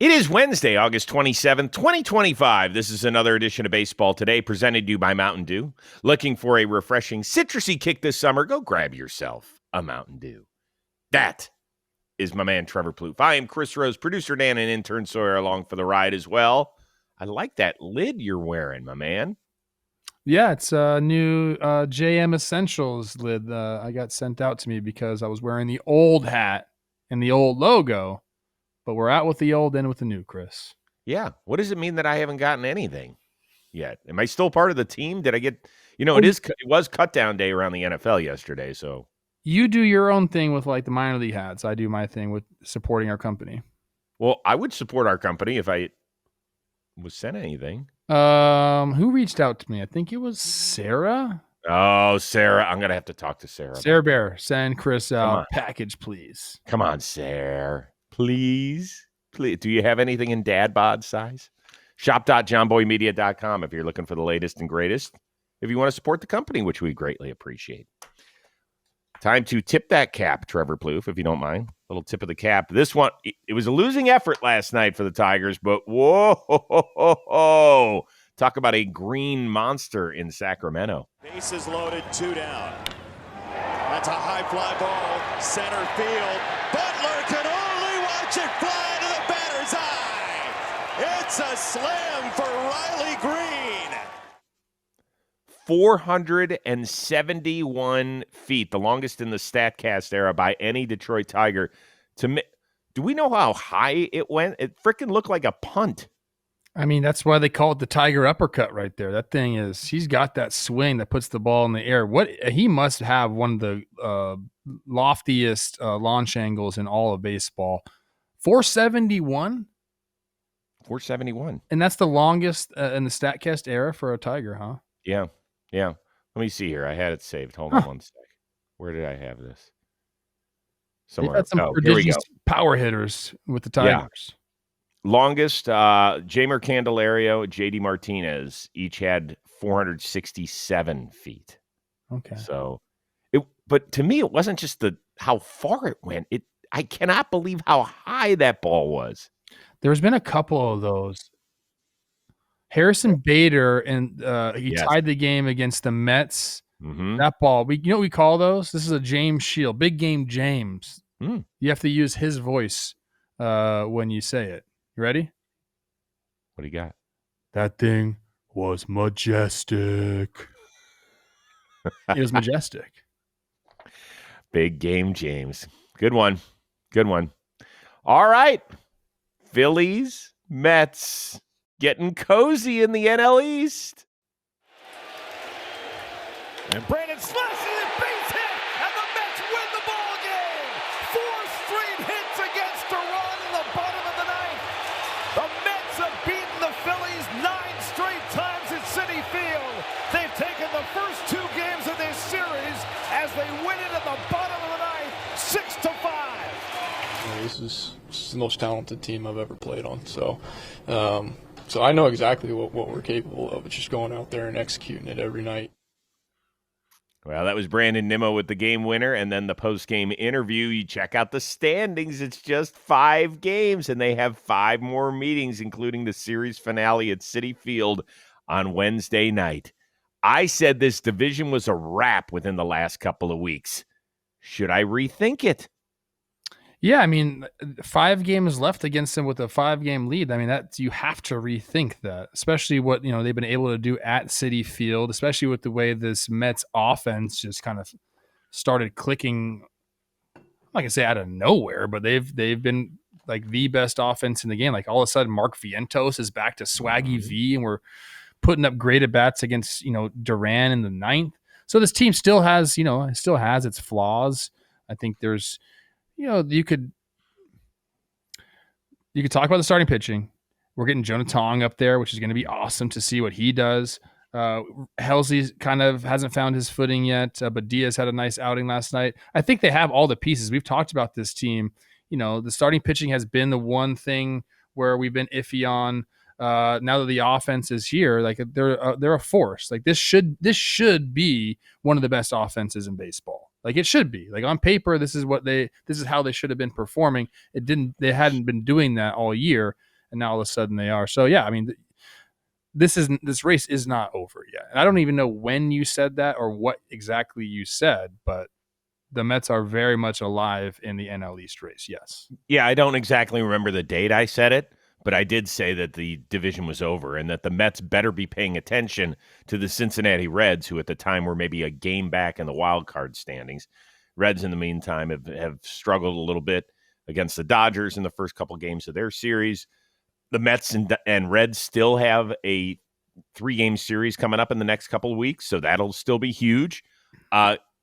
It is Wednesday, August 27th, 2025. This is another edition of Baseball Today, presented to you by Mountain Dew. Looking for a refreshing citrusy kick this summer? Go grab yourself a Mountain Dew. That is my man, Trevor Plouffe. I am Chris Rose, producer Dan, and intern Sawyer along for the ride as well. I like that lid you're wearing, my man. Yeah, it's a new JM Essentials lid. I got sent out to me because I was wearing the old hat and the old logo. But we're out with the old, in with the new, Chris. Yeah. What does it mean that I haven't gotten anything yet? Am I still part of the team? Did I get, it was cut down day around the NFL yesterday. So you do your own thing with like the minor league hats. I do my thing with supporting our company. Well, I would support our company if I was sent anything. Who reached out to me? I think it was Sarah. Oh, Sarah. I'm going to have to talk to Sarah. Sarah Bear, send Chris out package, please. Come on, Sarah. Please. Do you have anything in dad bod size? Shop.johnboymedia.com if you're looking for the latest and greatest. If you want to support the company, which we greatly appreciate. Time to tip that cap, Trevor Plouffe, if you don't mind. A little tip of the cap. This one, it was a losing effort last night for the Tigers, but whoa. Talk about a green monster in Sacramento. Bases loaded, 2 down. That's a high fly ball, center field. Butler can only watch it fly to the batter's eye. It's a slam for Riley Green. 471 feet, the longest in the StatCast era by any Detroit Tiger. Do we know how high it went? It freaking looked like a punt. I mean, that's why they call it the Tiger uppercut right there. That thing he's got that swing that puts the ball in the air. He must have one of the loftiest launch angles in all of baseball. 471? 471. And that's the longest in the StatCast era for a Tiger, huh? Yeah. Let me see here. I had it saved. Hold on one sec. Where did I have this? Somewhere. Had some prodigious power hitters with the Tigers. Yeah. Longest, Jamer Candelario, J.D. Martinez, each had 467 feet. Okay. So, but to me, it wasn't just how far it went. I cannot believe how high that ball was. There's been a couple of those. Harrison Bader, and he tied the game against the Mets. Mm-hmm. That ball, you know what we call those? This is a James Shield, big game James. Mm. You have to use his voice when you say it. You ready? What do you got? That thing was majestic. It was majestic. Big game, James. Good one. All right. Phillies, Mets, getting cozy in the NL East. And Brandon slashes it, base hit, and the Mets win the ball game. 4 straight hits against a run in the bottom of the ninth. The Mets have beaten the Phillies 9 straight times at Citi Field. They've taken the first 2 games of this series as they win it at the bottom of the ninth, 6-5. This is the most talented team I've ever played on. So I know exactly what we're capable of. It's just going out there and executing it every night. Well, that was Brandon Nimmo with the game winner, and then the post-game interview. You check out the standings. It's just 5 games, and they have 5 more meetings, including the series finale at Citi Field on Wednesday night. I said this division was a wrap within the last couple of weeks. Should I rethink it? Yeah, I mean, 5 games left against them with a 5-game lead. I mean, you have to rethink that, especially what they've been able to do at Citi Field, especially with the way this Mets offense just kind of started clicking. I'm not gonna say out of nowhere, but they've been like the best offense in the game. Like all of a sudden, Mark Vientos is back to Swaggy V, and we're putting up great at bats against Duran in the 9th. So this team still has its flaws. I think there's. You could talk about the starting pitching. We're getting Jonah Tong up there, which is going to be awesome to see what he does. Helsley kind of hasn't found his footing yet, but Diaz had a nice outing last night. I think they have all the pieces. We've talked about this team. The starting pitching has been the one thing where we've been iffy on. Now that the offense is here, like they're a force. Like this should be one of the best offenses in baseball. Like it should be. Like on paper, this is how they should have been performing. They hadn't been doing that all year. and now all of a sudden they are. So yeah, I mean, this race is not over yet. And I don't even know when you said that or what exactly you said, but the Mets are very much alive in the NL East race. Yes. Yeah, I don't exactly remember the date I said it, but I did say that the division was over and that the Mets better be paying attention to the Cincinnati Reds, who at the time were maybe a game back in the wild card standings. Reds, in the meantime, have struggled a little bit against the Dodgers in the first couple games of their series. The Mets and Reds still have a 3-game series coming up in the next couple of weeks, so that'll still be huge.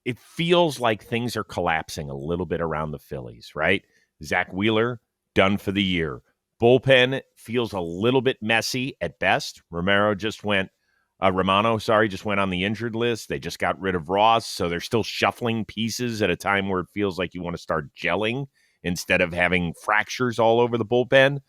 It feels like things are collapsing a little bit around the Phillies, right? Zach Wheeler, done for the year. Bullpen feels a little bit messy at best. Romano just went on the injured list. They just got rid of Ross, so they're still shuffling pieces at a time where it feels like you want to start gelling instead of having fractures all over the bullpen.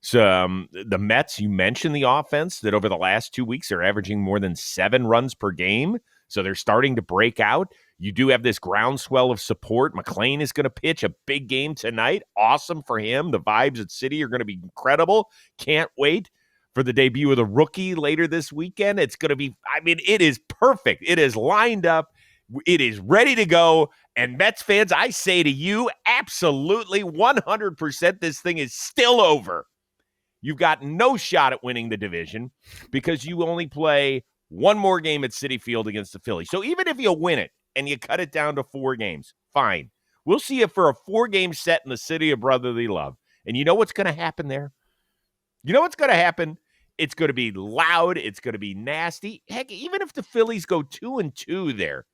So the Mets, you mentioned the offense that over the last 2 weeks are averaging more than 7 runs per game. So they're starting to break out. You do have this groundswell of support. McClain is going to pitch a big game tonight. Awesome for him. The vibes at City are going to be incredible. Can't wait for the debut of the rookie later this weekend. It's going to be, it is perfect. It is lined up. It is ready to go. And Mets fans, I say to you, absolutely 100%, this thing is still over. You've got no shot at winning the division because you only play one more game at Citi Field against the Phillies. So even if you win it and you cut it down to 4 games, fine. We'll see you for a 4-game set in the city of brotherly love. And you know what's going to happen there? You know what's going to happen? It's going to be loud. It's going to be nasty. Heck, even if the Phillies go 2-2 there,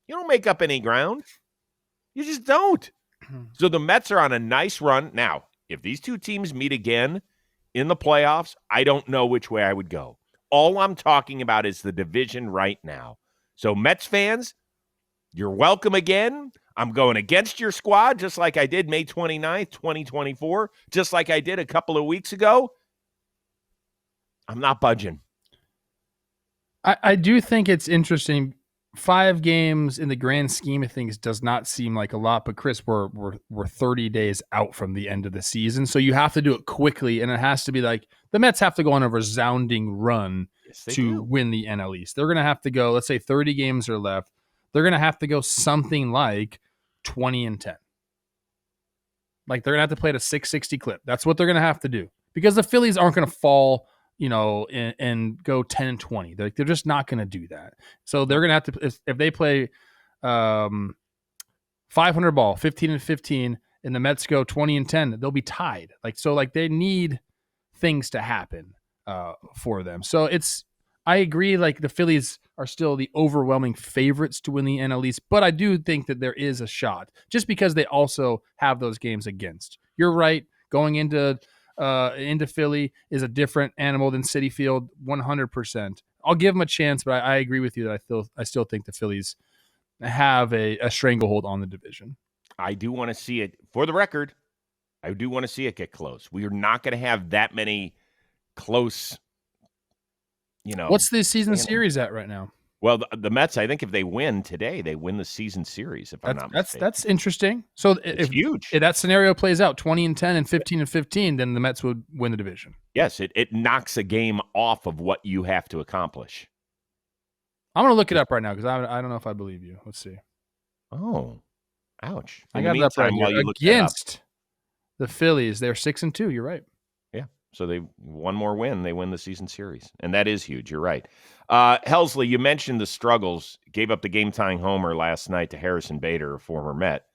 you don't make up any ground. You just don't. So the Mets are on a nice run. Now, if these two teams meet again in the playoffs, I don't know which way I would go. All I'm talking about is the division right now. So Mets fans, you're welcome again. I'm going against your squad just like I did May 29th, 2024, just like I did a couple of weeks ago. I'm not budging. I do think it's interesting. 5 games in the grand scheme of things does not seem like a lot, but Chris, we're 30 days out from the end of the season, so you have to do it quickly, and it has to be like the Mets have to go on a resounding run to win the NL East. They're going to have to go, let's say 30 games are left. They're going to have to go something like 20-10. Like they're going to have to play at a 660 clip. That's what they're going to have to do because the Phillies aren't going to fall, and go 10-20. They're just not going to do that. So they're going to have to, if they play 500 ball, 15-15, and the Mets go 20-10, they'll be tied. They need things to happen for them. So I agree. Like the Phillies are still the overwhelming favorites to win the NL East, but I do think that there is a shot just because they also have those games against. You're right. Going into Philly is a different animal than Citi Field, 100%. I'll give them a chance, but I agree with you that I still think the Phillies have a stranglehold on the division. I do want to see it, for the record, I do want to see it get close. We are not going to have that many close, What's the season series at right now? Well, the Mets, I think if they win today, they win the season series, if I'm not mistaken. That's interesting. So it's huge. If that scenario plays out 20-10 and 15-15, then the Mets would win the division. Yes, it knocks a game off of what you have to accomplish. I'm going to look it up right now because I don't know if I believe you. Let's see. Oh, ouch. I got it up right now. Against the Phillies, they're 6-2. You're right. Yeah. So they one more win, they win the season series. And that is huge. You're right. Helsley, you mentioned the struggles. Gave up the game-tying homer last night to Harrison Bader, a former Met.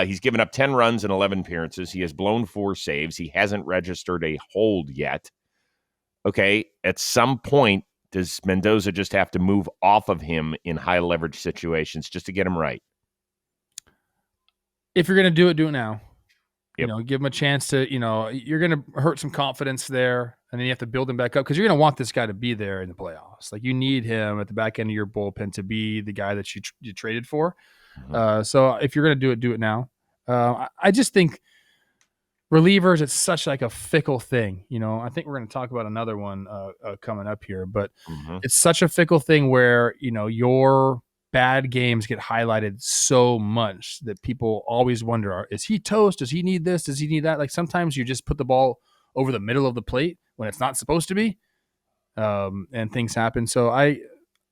He's given up 10 runs in 11 appearances. He has blown 4 saves. He hasn't registered a hold yet. Okay, at some point, does Mendoza just have to move off of him in high-leverage situations just to get him right? If you're going to do it now. Yep. Give him a chance to, you're going to hurt some confidence there, and then you have to build him back up because you're going to want this guy to be there in the playoffs. Like you need him at the back end of your bullpen to be the guy that you traded for. Mm-hmm. So if you're going to do it now. I just think relievers, it's such like a fickle thing. I think we're going to talk about another one coming up here, but it's such a fickle thing where, your bad games get highlighted so much that people always wonder, is he toast? Does he need this? Does he need that? Like sometimes you just put the ball over the middle of the plate when it's not supposed to be, and things happen. So I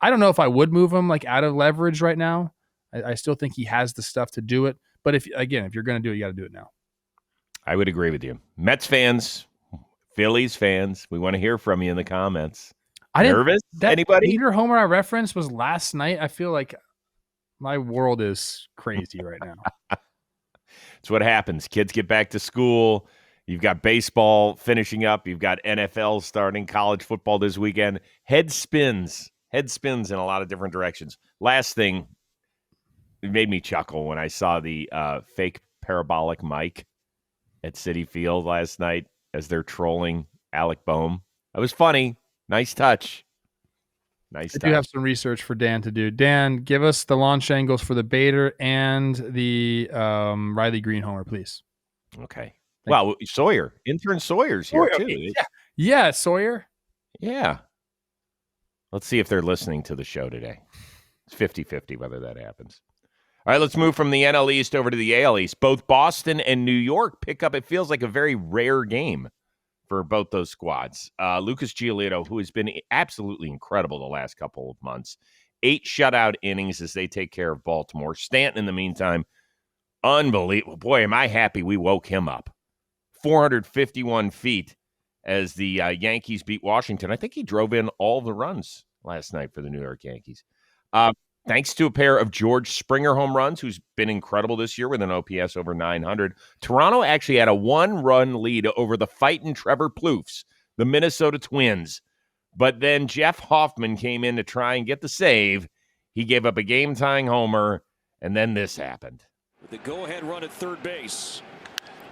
don't know if I would move him like out of leverage right now. I still think he has the stuff to do it. But if you're going to do it, you got to do it now. I would agree with you. Mets fans, Phillies fans, we want to hear from you in the comments. Nervous? Anybody? Peter Homer I referenced was last night. I feel like my world is crazy right now. It's what happens. Kids get back to school. You've got baseball finishing up. You've got NFL starting, college football this weekend. Head spins in a lot of different directions. Last thing, it made me chuckle when I saw the fake parabolic mic at Citi Field last night as they're trolling Alec Boehm. That was funny. Nice touch. I do have some research for Dan to do. Dan, give us the launch angles for the Bader and the Riley Green homer, please. Okay. Well, Sawyer. Intern Sawyer's here, too. Okay. Yeah, Sawyer. Yeah. Let's see if they're listening to the show today. It's 50-50 whether that happens. All right, let's move from the NL East over to the AL East. Both Boston and New York pick up, it feels like a very rare game for both those squads. Lucas Giolito, who has been absolutely incredible the last couple of months, 8 shutout innings as they take care of Baltimore. Stanton, in the meantime, unbelievable. Boy, am I happy we woke him up. 451 feet as the Yankees beat Washington. I think he drove in all the runs last night for the New York Yankees. Thanks to a pair of George Springer home runs, who's been incredible this year with an OPS over 900. Toronto actually had a 1-run lead over the fighting Trevor Plouffe, the Minnesota Twins. But then Jeff Hoffman came in to try and get the save. He gave up a game-tying homer, and then this happened. With the go-ahead run at third base.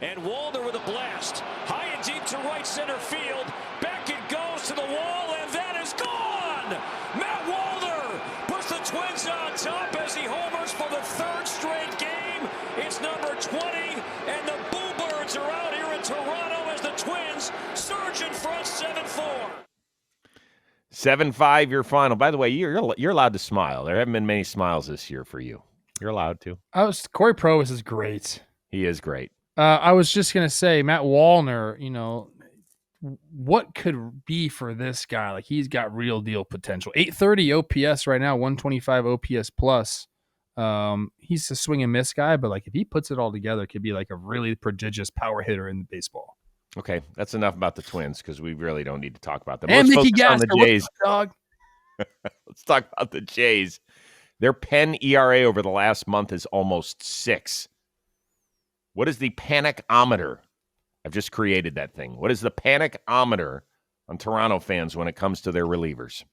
And Walder with a blast. High and deep to right center field. Back it goes to the wall, and that is gone! Matt Walder puts the Twins on top as he homers for the 3rd straight game. It's number 20, and the Bluebirds are out here in Toronto as the Twins surge in front 7-4. 7-5 your final. By the way, you're allowed to smile. There haven't been many smiles this year for you. You're allowed to. Corey Provis is great. He is great. I was just going to say, Matt Wallner, what could be for this guy? Like, he's got real deal potential. 830 OPS right now, 125 OPS plus. He's a swing and miss guy, but like if he puts it all together, it could be like a really prodigious power hitter in baseball. Okay, that's enough about the Twins because we really don't need to talk about them. And Let's Mickey focus on Gasker, the Jays. dog. Let's talk about the Jays. Their pen ERA over the last month is almost 6. What is the panic-ometer? I've just created that thing. What is the panic-ometer on Toronto fans when it comes to their relievers?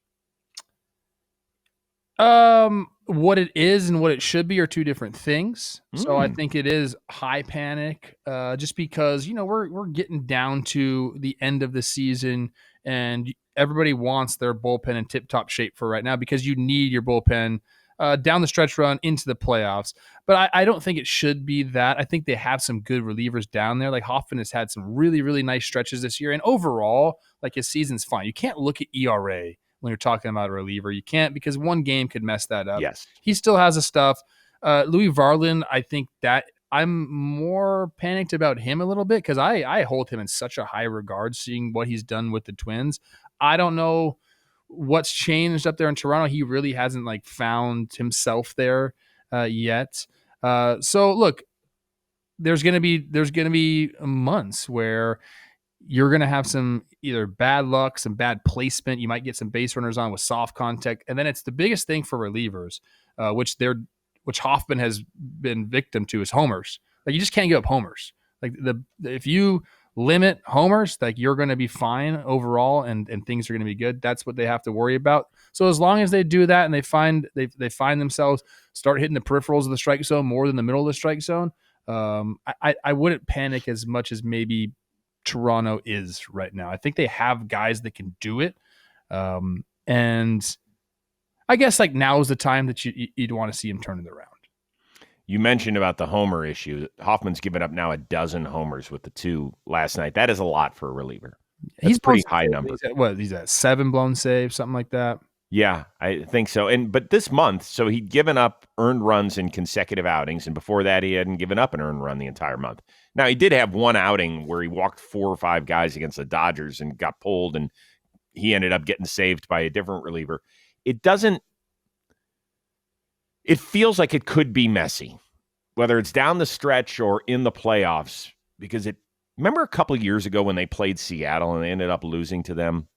What it is and what it should be are two different things. So I think it is high panic, just because, we're getting down to the end of the season and everybody wants their bullpen in tip-top shape for right now because you need your bullpen down the stretch run into the playoffs. But I don't think it should be that. I think they have some good relievers down there. Like Hoffman has had some really, really nice stretches this year. And overall, like his season's fine. You can't look at ERA when you're talking about a reliever. You can't because one game could mess that up. Yes. He still has the stuff. Louis Varland, I think that I'm more panicked about him a little bit because I hold him in such a high regard seeing what he's done with the Twins. I don't know what's changed up there in Toronto. He really hasn't like found himself there yet. So look, there's going to be months where you're going to have some either bad luck, some bad placement. You might get some base runners on with soft contact. And then it's the biggest thing for relievers, which Hoffman has been victim to, is homers. Like you just can't give up homers. Like if you limit homers, like you're going to be fine overall and things are going to be good. That's what they have to worry about. So as long as they do that and they find themselves start hitting the peripherals of the strike zone more than the middle of the strike zone, I wouldn't panic as much as maybe Toronto is right now. I think they have guys that can do it. And I guess like now is the time that you'd want to see him turn it around. You mentioned about the homer issue. Hoffman's given up now 12 homers with the 2 last night. That is a lot for a reliever. That's a pretty high number. He's at 7 blown saves, something like that. Yeah, I think so. But this month, so he'd given up earned runs in consecutive outings, and before that, he hadn't given up an earned run the entire month. Now, he did have one outing where he walked 4 or 5 guys against the Dodgers and got pulled, and he ended up getting saved by a different reliever. It feels like it could be messy, whether it's down the stretch or in the playoffs, because remember a couple of years ago when they played Seattle and they ended up losing to them?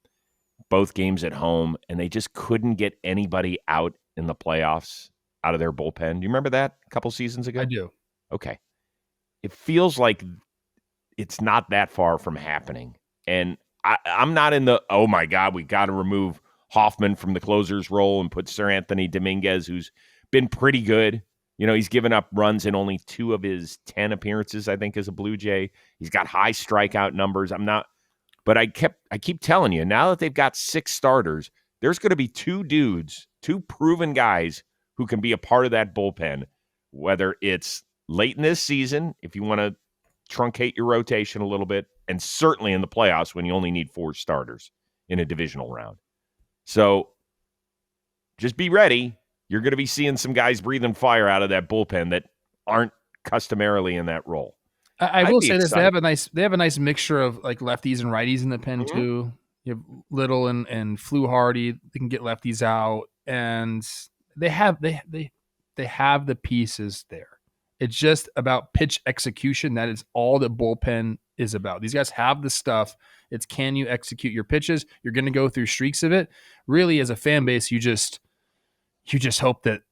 Both games at home, and they just couldn't get anybody out in the playoffs out of their bullpen. Do you remember that a couple seasons ago? I do. Okay. It feels like it's not that far from happening. And I'm not in the, oh my God, we got to remove Hoffman from the closer's role and put Sir Anthony Dominguez, who's been pretty good. He's given up runs in only 2 of his 10 appearances, I think, as a Blue Jay. He's got high strikeout numbers. But I keep telling you, now that they've got 6 starters, there's going to be 2 proven guys who can be a part of that bullpen, whether it's late in this season, if you want to truncate your rotation a little bit, and certainly in the playoffs when you only need 4 starters in a divisional round. So just be ready. You're going to be seeing some guys breathing fire out of that bullpen that aren't customarily in that role. I will say this: they have a nice mixture of like lefties and righties in the pen too. You have Little and Fluharty. They can get lefties out, and they have the pieces there. It's just about pitch execution. That is all the bullpen is about. These guys have the stuff. It's can you execute your pitches? You're going to go through streaks of it. Really, as a fan base, you just hope that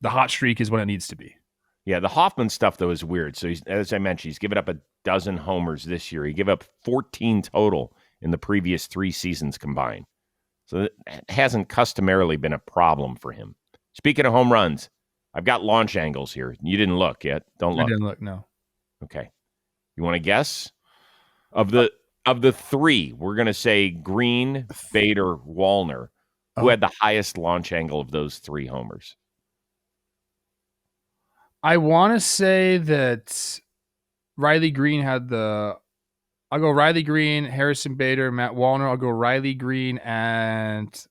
the hot streak is what it needs to be. Yeah, the Hoffman stuff, though, is weird. So, as I mentioned, he's given up 12 homers this year. He gave up 14 total in the previous 3 seasons combined. So it hasn't customarily been a problem for him. Speaking of home runs, I've got launch angles here. You didn't look yet. Don't look. I didn't look, no. Okay. You want to guess? Of the 3, we're going to say Green, Bader, Wallner. Who had the highest launch angle of those 3 homers? I want to say that Riley Green had I'll go Riley Green, Harrison Bader, Matt Wallner. I'll go Riley Green at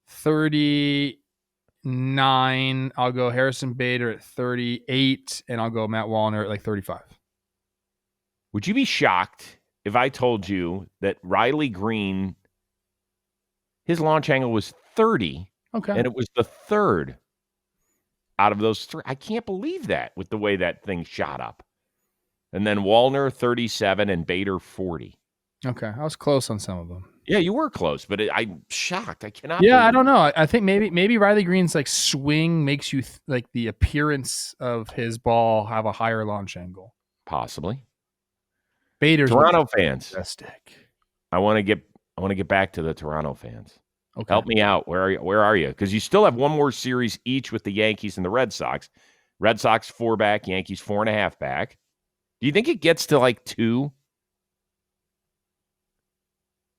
39. I'll go Harrison Bader at 38, and I'll go Matt Wallner at like 35. Would you be shocked if I told you that Riley Green, his launch angle was 30, and it was the 3rd out of those 3? I can't believe that with the way that thing shot up. And then Wallner 37 and Bader 40. Okay, I was close on some of them. Yeah, you were close, but I'm shocked. I cannot. Yeah, I don't know. I think maybe Riley Green's like swing makes you like the appearance of his ball have a higher launch angle. Possibly. Bader's Toronto fans. Fantastic. I want to get back to the Toronto fans. Okay. Help me out. Where are you? Because you still have one more series each with the Yankees and the Red Sox. Red Sox 4 back, Yankees 4.5 back. Do you think it gets to like 2?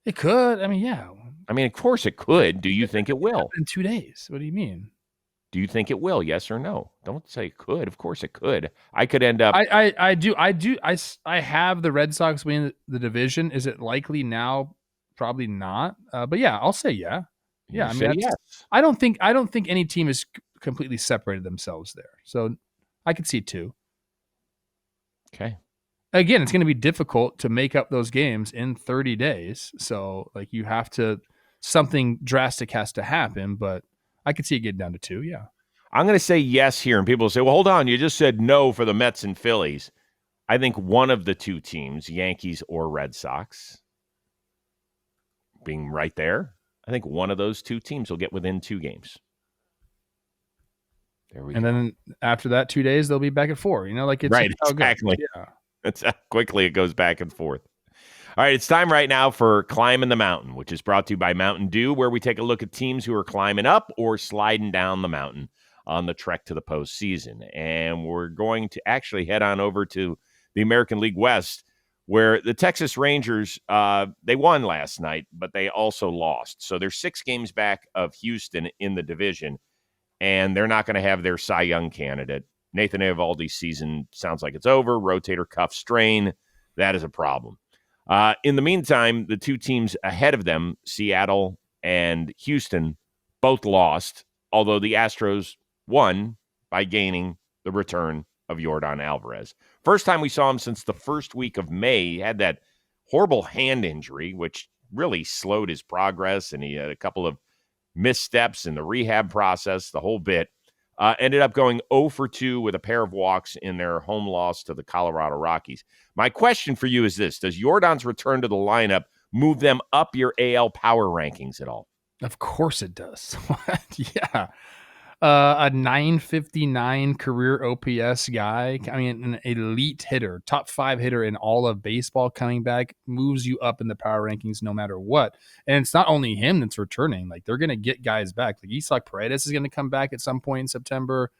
It could. I mean, yeah. I mean, of course it could. Do you think it will? In 2 days. What do you mean? Do you think it will? Yes or no? Don't say it could. Of course it could. I could end up. I do. I have the Red Sox winning the division. Is it likely now? Probably not. But yeah, I'll say yeah. Yeah, I mean, yes. I don't think any team has completely separated themselves there. So I could see 2. Okay. Again, it's going to be difficult to make up those games in 30 days. So like you have to, something drastic has to happen, but I could see it getting down to 2. Yeah. I'm going to say yes here. And people will say, well, hold on. You just said no for the Mets and Phillies. I think one of the 2 teams, Yankees or Red Sox, being right there, I think one of those 2 teams will get within 2 games. There we go. And then after that 2 days, they'll be back at 4. You know, like it's right. Exactly. Yeah. That's how quickly it goes back and forth. All right, it's time right now for Climbing the Mountain, which is brought to you by Mountain Dew, where we take a look at teams who are climbing up or sliding down the mountain on the trek to the postseason. And we're going to actually head on over to the American League West, where the Texas Rangers, they won last night, but they also lost. So they're 6 games back of Houston in the division, and they're not going to have their Cy Young candidate. Nathan Eovaldi's season sounds like it's over. Rotator cuff strain. That is a problem. In the meantime, the 2 teams ahead of them, Seattle and Houston both lost, although the Astros won by gaining the return of Yordan Alvarez. First time we saw him since the first week of May. He had that horrible hand injury, which really slowed his progress, and he had a couple of missteps in the rehab process, the whole bit. Ended up going 0 for 2 with a pair of walks in their home loss to the Colorado Rockies. My question for you is this: does Yordan's return to the lineup move them up your AL power rankings at all? Of course it does. Yeah. A 959 career OPS guy. I mean, an elite hitter, top 5 hitter in all of baseball coming back moves you up in the power rankings no matter what. And it's not only him that's returning. Like, they're going to get guys back. Like, Isaac Paredes is going to come back at some point in September.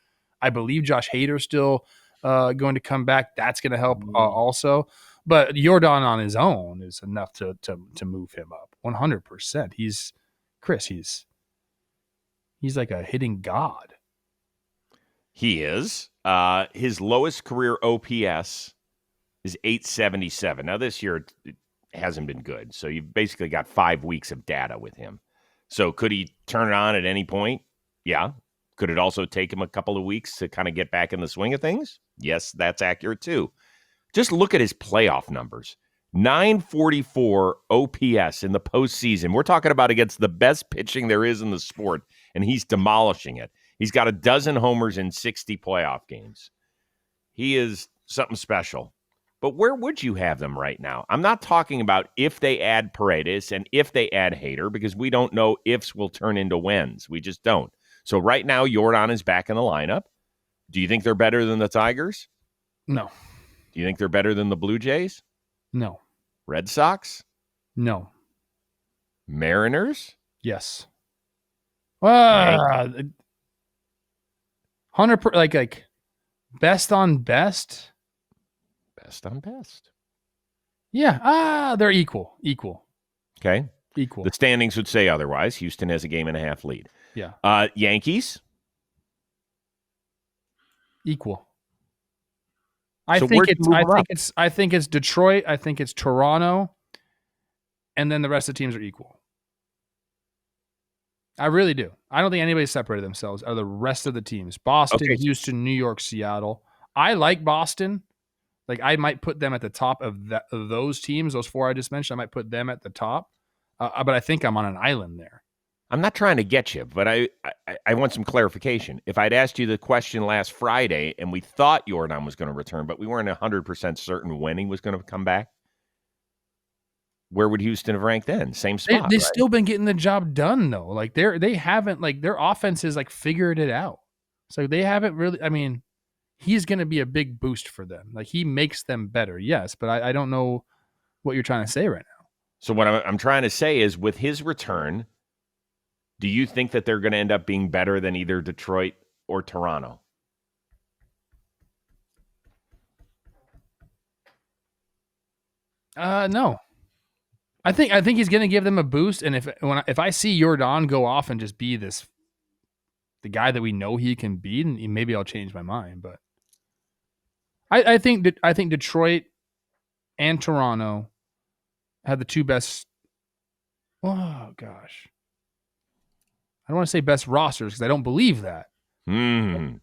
I believe Josh Hader's still going to come back. That's going to help also. But Yordan on his own is enough to move him up 100%. He's like a hitting god. He is. His lowest career OPS is 877. Now, this year it hasn't been good. So you've basically got 5 weeks of data with him. So could he turn it on at any point? Yeah. Could it also take him a couple of weeks to kind of get back in the swing of things? Yes, that's accurate too. Just look at his playoff numbers. 944 OPS in the postseason. We're talking about against the best pitching there is in the sport, and he's demolishing it. He's got a dozen homers in 60 playoff games. He is something special. But where would you have them right now? I'm not talking about if they add Paredes and if they add Hader, because we don't know ifs will turn into whens. We just don't. So right now, Yordan is back in the lineup. Do you think they're better than the Tigers? No. Do you think they're better than the Blue Jays? No. Red Sox? No. Mariners? Yes. 100 like best on best. Best on best. Yeah. They're equal. Okay. Equal. The standings would say otherwise. Houston has a 1.5 game lead. Yeah. Yankees? Equal. I think it's Detroit. I think it's Toronto, and then the rest of the teams are equal. I really do. I don't think anybody separated themselves out of the rest of the teams. Boston, Houston, New York, Seattle. I like Boston. Like, I might put them at the top of those teams, those 4 I just mentioned. I might put them at the top, but I think I'm on an island there. I'm not trying to get you, but I want some clarification. If I'd asked you the question last Friday and we thought Yordan was going to return, but we weren't 100% certain when he was going to come back, where would Houston have ranked then? Same spot. They've still been getting the job done, though. Like, they haven't, like, their offense is like figured it out. So they haven't really. I mean, he's going to be a big boost for them. Like, he makes them better, yes, but I don't know what you're trying to say right now. So what I'm trying to say is, with his return, do you think that they're going to end up being better than either Detroit or Toronto? No. I think he's going to give them a boost, and if I see Yordan go off and just be the guy that we know he can be, and maybe I'll change my mind. But I think Detroit and Toronto have the 2 best. Oh gosh. I don't want to say best rosters because I don't believe that.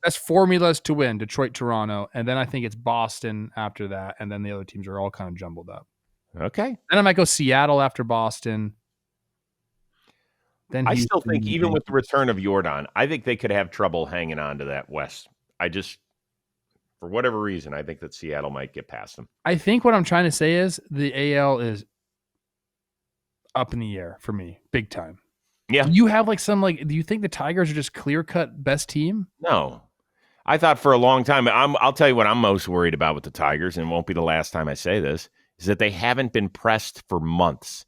Best formulas to win, Detroit, Toronto, and then I think it's Boston after that, and then the other teams are all kind of jumbled up. Okay. Then I might go Seattle after Boston. Then I still think, even with the return of Yordan, I think they could have trouble hanging on to that West. For whatever reason, I think that Seattle might get past them. I think what I'm trying to say is the AL is up in the air for me, big time. Yeah. You have do you think the Tigers are just clear-cut best team? No. I thought for a long time, I'll tell you what I'm most worried about with the Tigers, and it won't be the last time I say this, is that they haven't been pressed for months.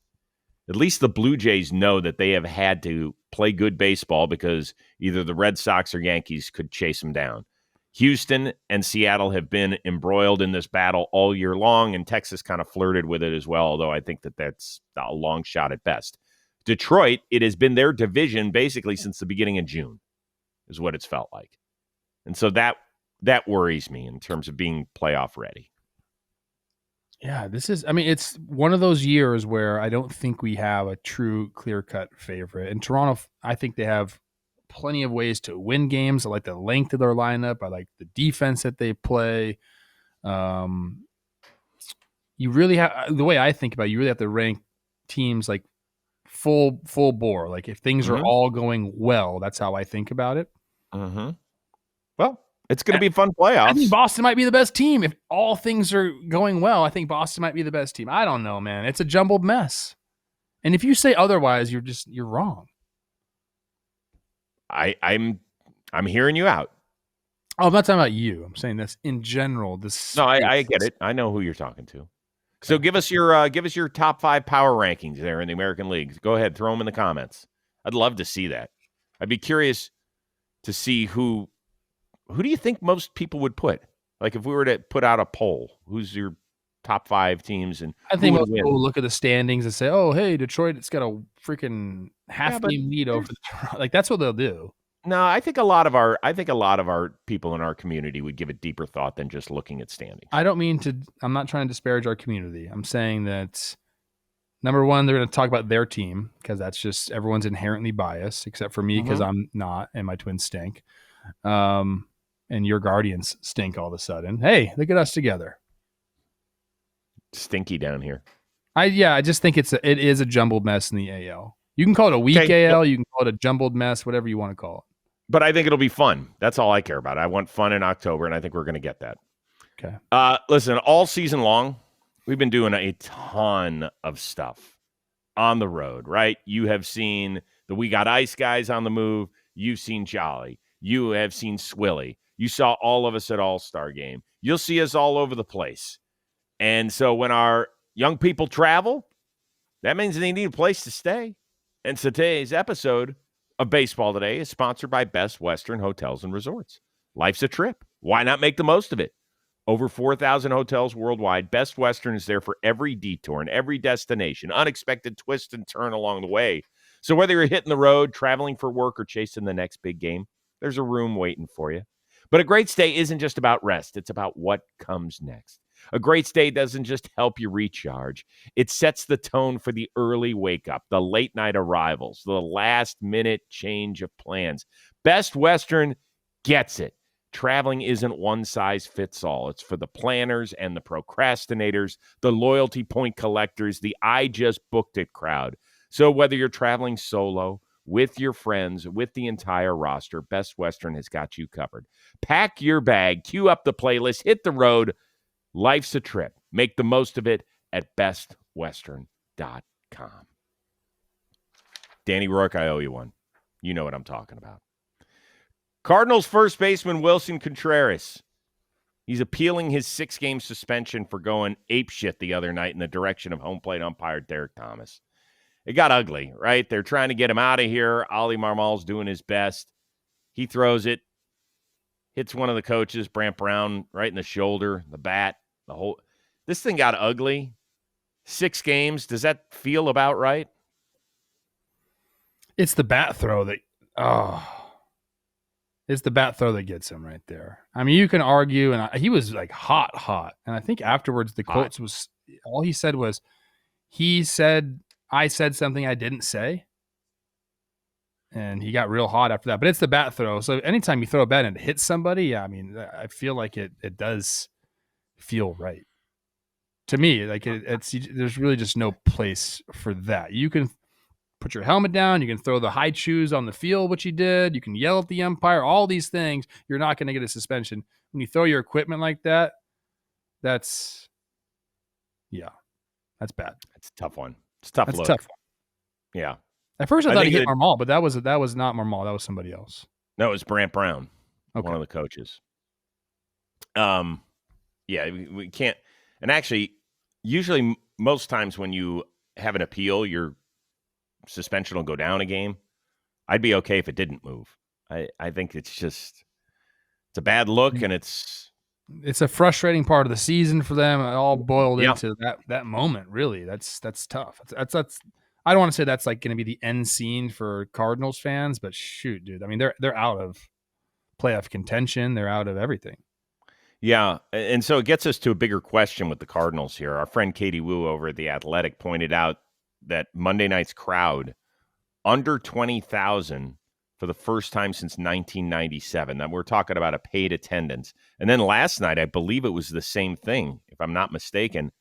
At least the Blue Jays know that they have had to play good baseball because either the Red Sox or Yankees could chase them down. Houston and Seattle have been embroiled in this battle all year long, and Texas kind of flirted with it as well, although I think that that's a long shot at best. Detroit, it has been their division basically since the beginning of June, is what it's felt like. And so that worries me in terms of being playoff ready. Yeah, it's one of those years where I don't think we have a true clear-cut favorite. In Toronto, I think they have plenty of ways to win games. I like the length of their lineup. I like the defense that they play. You really have the way I think about it, you really have to rank teams like full bore. Like if things are Mhm. all going well, that's how I think about it. Mhm. Well, it's going to be fun I think playoffs. Boston might be the best team. If all things are going well, I think Boston might be the best team. I don't know, man. It's a jumbled mess. And if you say otherwise, you're wrong. I'm hearing you out. Oh, I'm not talking about you. I'm saying this in general. No, I get it. I know who you're talking to. So give us your top 5 power rankings there in the American League. Go ahead, throw them in the comments. I'd love to see that. I'd be curious to see who do you think most people would put? Like if we were to put out a poll, who's your top 5 teams and I who think would most win? people will look at the standings and say, "Oh, hey, Detroit, it's got a freaking half but game lead over the like that's what they'll do." No, I think a lot of our people in our community would give it deeper thought than just looking at standings. I'm not trying to disparage our community. I'm saying that number one, they're going to talk about their team because that's just everyone's inherently biased, except for me because I'm not, and my twins stink. And your Guardians stink all of a sudden. Hey, look at us together. Stinky down here. I just think it is a jumbled mess in the AL. You can call it a weak AL, you can call it a jumbled mess, whatever you want to call it. But I think it'll be fun. That's all I care about. I want fun in October, and I think we're going to get that. Okay. Listen, all season long, we've been doing a ton of stuff on the road, right? You have seen the We Got Ice guys on the move. You've seen Jolly. You have seen Swilly. You saw all of us at All-Star Game. You'll see us all over the place. And so when our young people travel, that means they need a place to stay. And so today's episode of Baseball Today is sponsored by Best Western Hotels and Resorts. Life's a trip. Why not make the most of it? Over 4,000 hotels worldwide, Best Western is there for every detour and every destination, unexpected twist and turn along the way. So whether you're hitting the road, traveling for work, or chasing the next big game, there's a room waiting for you. But a great stay isn't just about rest. It's about what comes next. A great stay doesn't just help you recharge. It sets the tone for the early wake up, the late night arrivals, the last minute change of plans. Best Western gets it. Traveling isn't one size fits all. It's for the planners and the procrastinators, the loyalty point collectors, the I just booked it crowd. So whether you're traveling solo, with your friends, with the entire roster, Best Western has got you covered. Pack your bag, cue up the playlist, hit the road. Life's a trip. Make the most of it at bestwestern.com. Danny Rourke, I owe you one. You know what I'm talking about. Cardinals first baseman Willson Contreras. He's appealing his 6-game suspension for going apeshit the other night in the direction of home plate umpire Derek Thomas. It got ugly, right? They're trying to get him out of here. Ollie Marmol's doing his best. He throws it, hits one of the coaches, Brant Brown, right in the shoulder, the bat, the whole. This thing got ugly. 6 games. Does that feel about right? It's the bat throw that it's the bat throw that gets him right there. I mean, you can argue, and he was like hot, and I think afterwards the quotes was all he said was, I said something I didn't say, and he got real hot after that. But it's the bat throw, so anytime you throw a bat and it hits somebody, yeah, I mean, I feel like it does feel right to me. Like there's really just no place for that. You can put your helmet down. You can throw the high shoes on the field, which he did. You can yell at the umpire, all these things. You're not going to get a suspension. When you throw your equipment like that, that's bad. It's a tough one. It's a tough That's look. tough. Yeah. At first I thought he hit Marmol, but that was not Marmol. That was somebody else. No, it was Brant Brown, Okay. one of the coaches. Yeah, we can't. And actually, usually most times when you have an appeal, your suspension will go down a game. I'd be okay if it didn't move. I think it's a bad look, and it's a frustrating part of the season for them. It all boiled into that moment. Really, that's tough. That's I don't want to say that's like going to be the end scene for Cardinals fans, but shoot, dude. I mean, they're out of playoff contention. They're out of everything. Yeah, and so it gets us to a bigger question with the Cardinals here. Our friend Katie Wu over at The Athletic pointed out that Monday night's crowd under 20,000 for the first time since 1997. Now we're talking about a paid attendance. And then last night, I believe it was the same thing, if I'm not mistaken.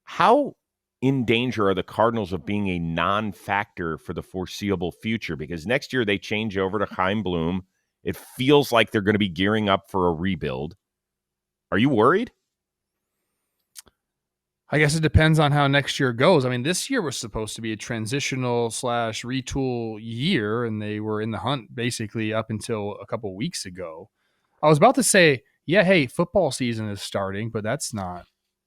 How in danger are the Cardinals of being a non-factor for the foreseeable future? Because next year they change over to Chaim Bloom. It feels like they're going to be gearing up for a rebuild. Are you worried? I guess it depends on how next year goes. I mean, this year was supposed to be a transitional / retool year, and they were in the hunt basically up until a couple weeks ago. I was about to say, yeah, hey, football season is starting, but that's not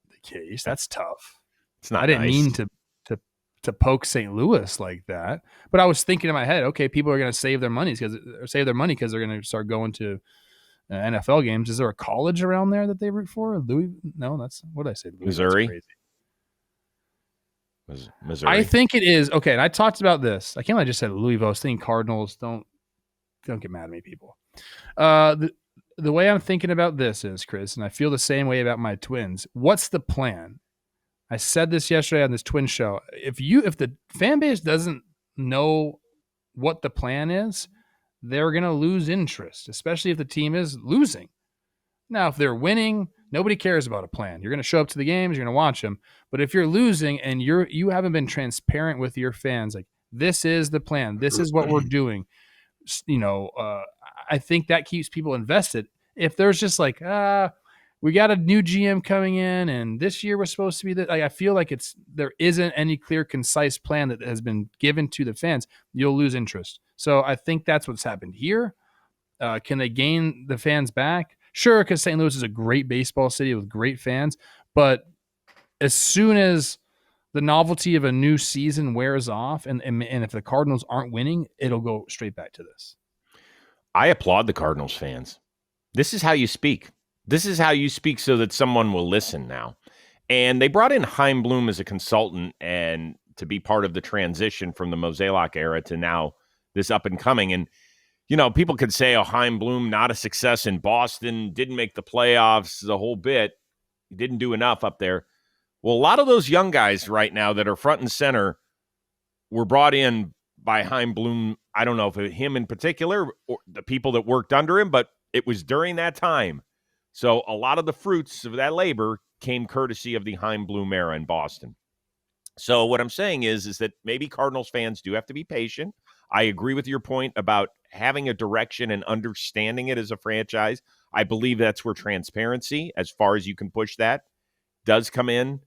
the case. That's tough. It's not I didn't nice. mean to poke St. Louis like that, but I was thinking in my head, okay, people are going to save their money because they're going to start going to NFL games. Is there a college around there that they root for? No, that's what did I say. Missouri. Missouri. I think it is okay. And I talked about this. I can't. I just said Louisville. I was thinking Cardinals. Don't get mad at me, people. The way I'm thinking about this is, Chris, and I feel the same way about my Twins. What's the plan? I said this yesterday on this Twin show. If the fan base doesn't know what the plan is, they're going to lose interest, especially if the team is losing. Now, if they're winning, nobody cares about a plan. You're going to show up to the games, you're going to watch them. But if you're losing and you haven't been transparent with your fans, like this is the plan, this is what we're doing, I think that keeps people invested. If there's just like, we got a new GM coming in, and this year was supposed to be that. I feel like there isn't any clear, concise plan that has been given to the fans. You'll lose interest. So I think that's what's happened here. Can they gain the fans back? Sure, because St. Louis is a great baseball city with great fans. But as soon as the novelty of a new season wears off, and if the Cardinals aren't winning, it'll go straight back to this. I applaud the Cardinals fans. This is how you speak. This is how you speak so that someone will listen now. And they brought in Chaim Bloom as a consultant and to be part of the transition from the Mozeliak era to now this up and coming. And, people could say, oh, Chaim Bloom, not a success in Boston, didn't make the playoffs, the whole bit. He didn't do enough up there. Well, a lot of those young guys right now that are front and center were brought in by Chaim Bloom. I don't know if him in particular or the people that worked under him, but it was during that time. So a lot of the fruits of that labor came courtesy of the Chaim Bloom era in Boston. So what I'm saying is that maybe Cardinals fans do have to be patient. I agree with your point about having a direction and understanding it as a franchise. I believe that's where transparency, as far as you can push that, does come in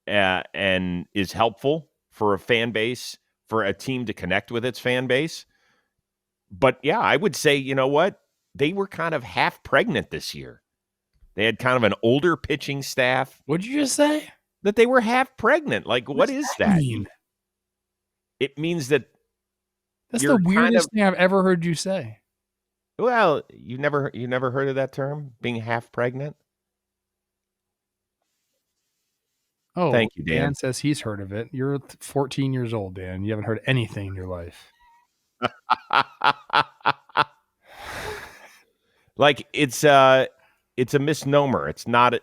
and is helpful for a fan base, for a team to connect with its fan base. But yeah, I would say, you know what? They were kind of half pregnant this year. They had kind of an older pitching staff. What'd you just say? That they were half pregnant. Like, what is that? Mean? It means that that's the weirdest thing I've ever heard you say. Well, you never heard of that term, being half pregnant? Oh, thank you, Dan. Dan says he's heard of it. You're 14 years old, Dan. You haven't heard anything in your life. Like it's a misnomer. It's not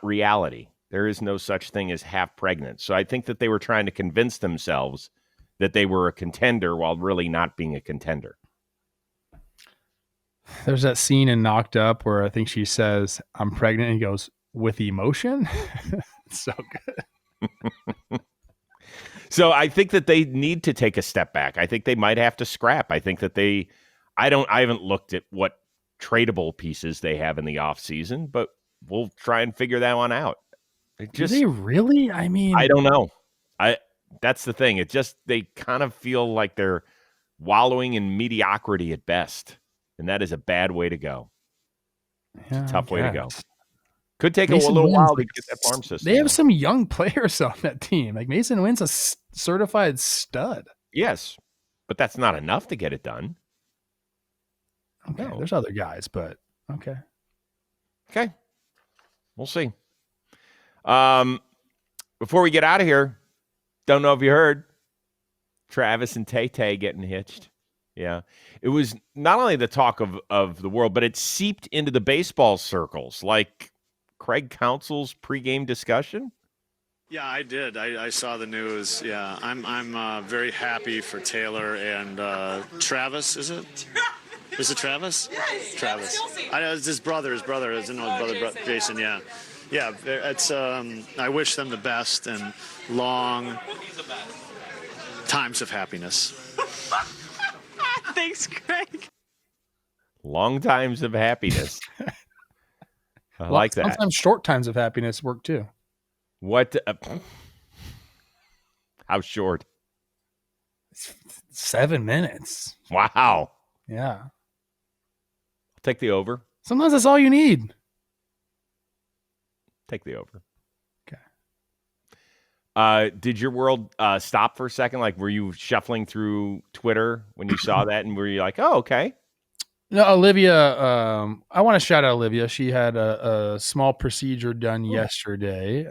reality. There is no such thing as half pregnant. So I think that they were trying to convince themselves that they were a contender while really not being a contender. There's that scene in Knocked Up where I think she says, "I'm pregnant," and he goes, "With emotion?" It's so good. So I think that they need to take a step back. I think they might have to scrap. I think that I haven't looked at what tradable pieces they have in the offseason, but we'll try and figure that one out. Do they really? I mean, I don't know. That's the thing. It just, they kind of feel like they're wallowing in mediocrity at best. And that is a bad way to go. It's a tough way to go. Could take Mason a little Wynn's while to get that farm system. They have some young players on that team. Like Mason Wynn's a certified stud. Yes, but that's not enough to get it done. Okay, No. There's other guys, but okay. Okay, we'll see. Before we get out of here, don't know if you heard, Travis and Tay-Tay getting hitched. Yeah. It was not only the talk of the world, but it seeped into the baseball circles, like Craig Counsell's pregame discussion. Yeah, I did. I saw the news. Yeah, I'm very happy for Taylor and Travis. Is it? Is it Travis? Yes, Travis. Kelsey. I know it's his brother. His brother is his brother Jason. Yeah, yeah. It's. I wish them the best and long times of happiness. Thanks, Craig. Long times of happiness. I like that. Sometimes short times of happiness work too. What? How short? 7 minutes. Wow. Yeah. I'll take the over. Sometimes that's all you need. Take the over. Okay. Did your world stop for a second? Like, were you shuffling through Twitter when you saw that, and were you like, "Oh, okay"? No, Olivia. I want to shout out Olivia. She had a small procedure done yesterday.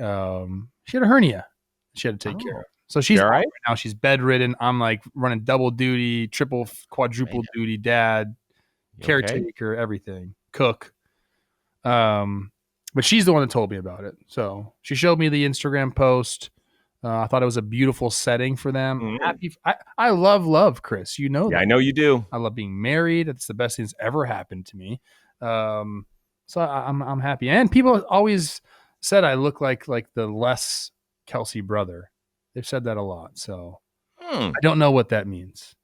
She had a hernia. She had to take care of. So she's all right now. She's bedridden. I'm like running double duty, triple, quadruple duty, dad, caretaker, everything, cook. But she's the one that told me about it. So she showed me the Instagram post. I thought it was a beautiful setting for them. I love, Chris. You know that. I know you do. I love being married. It's the best thing that's ever happened to me. So I'm happy. And people always said I look like the less Kelsey brother. They've said that a lot. So I don't know what that means.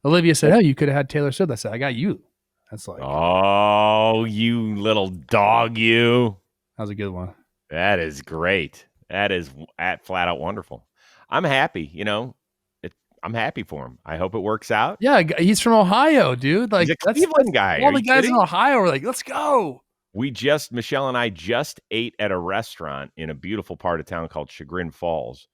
Olivia said, "Oh, you could have had Taylor Swift." I said, "I got you." That's like, oh, you little dog, you. That was a good one. That is great. That is flat out wonderful. I'm happy. I'm happy for him. I hope it works out. Yeah, he's from Ohio, dude. Like, he's a Cleveland guy. All the guys in Ohio are like, "Let's go." Michelle and I just ate at a restaurant in a beautiful part of town called Chagrin Falls.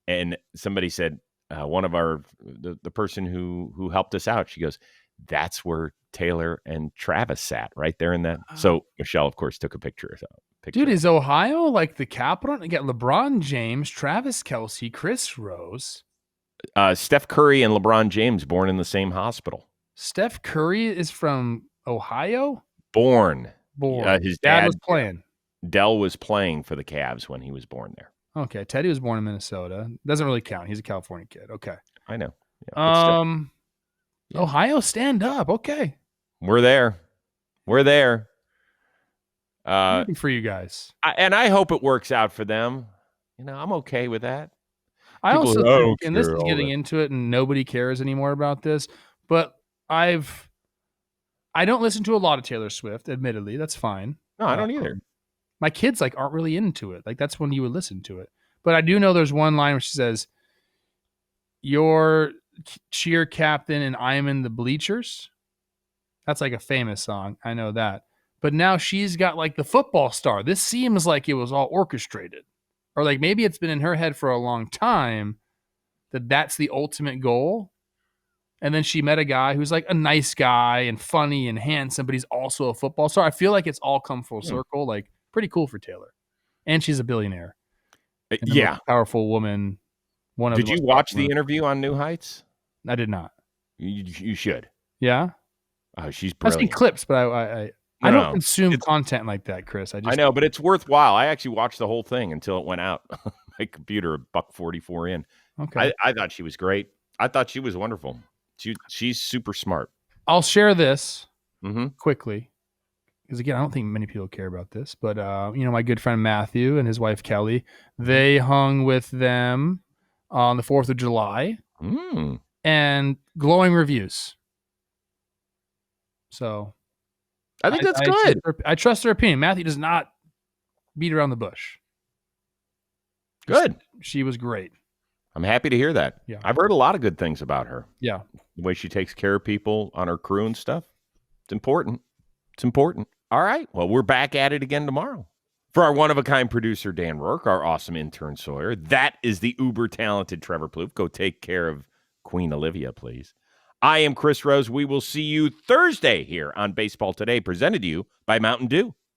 And somebody said, one of the person who helped us out, she goes, "That's where Taylor and Travis sat, right there in that." So Michelle, of course, took a picture. Dude, is Ohio like the capital? You got LeBron James, Travis Kelce, Chris Rose. Steph Curry and LeBron James born in the same hospital. Steph Curry is from Ohio? Born. His dad was playing. Dell was playing for the Cavs when he was born there. Okay. Teddy was born in Minnesota. Doesn't really count. He's a California kid. Okay. I know. Yeah, Ohio, stand up. Okay. We're there. Happy for you guys. And I hope it works out for them. I'm okay with that. I also think, and this is getting into it, and nobody cares anymore about this, but I don't listen to a lot of Taylor Swift, admittedly. That's fine. No, I don't either. My kids aren't really into it. Like, that's when you would listen to it. But I do know there's one line where she says, "Your cheer captain and I'm in the bleachers." That's like a famous song. I know that. But now she's got like the football star. This seems like it was all orchestrated. Or like maybe it's been in her head for a long time that that's the ultimate goal. And then she met a guy who's like a nice guy and funny and handsome, but he's also a football star. I feel like it's all come full circle. Like, pretty cool for Taylor. And she's a billionaire. Yeah. Powerful woman. Did you watch the interview on New Heights? I did not. You should. Yeah? Oh, she's I've brilliant. seen clips, but I don't consume content like that, Chris. I know, but it's worthwhile. I actually watched the whole thing until it went out. My computer, $1.44 in. Okay. I thought she was great. I thought she was wonderful. She's super smart. I'll share this quickly. Because, again, I don't think many people care about this. But, my good friend Matthew and his wife Kelly, they hung with them on the 4th of July. And glowing reviews. So I think that's good. I trust their opinion. Matthew does not beat around the bush. Good. She was great. I'm happy to hear that. Yeah. I've heard a lot of good things about her. Yeah. The way she takes care of people on her crew and stuff. It's important. All right. Well, we're back at it again tomorrow. For our one-of-a-kind producer, Dan Rourke, our awesome intern, Sawyer, that is the uber-talented Trevor Plouffe. Go take care of Queen Olivia, please. I am Chris Rose. We will see you Thursday here on Baseball Today, presented to you by Mountain Dew.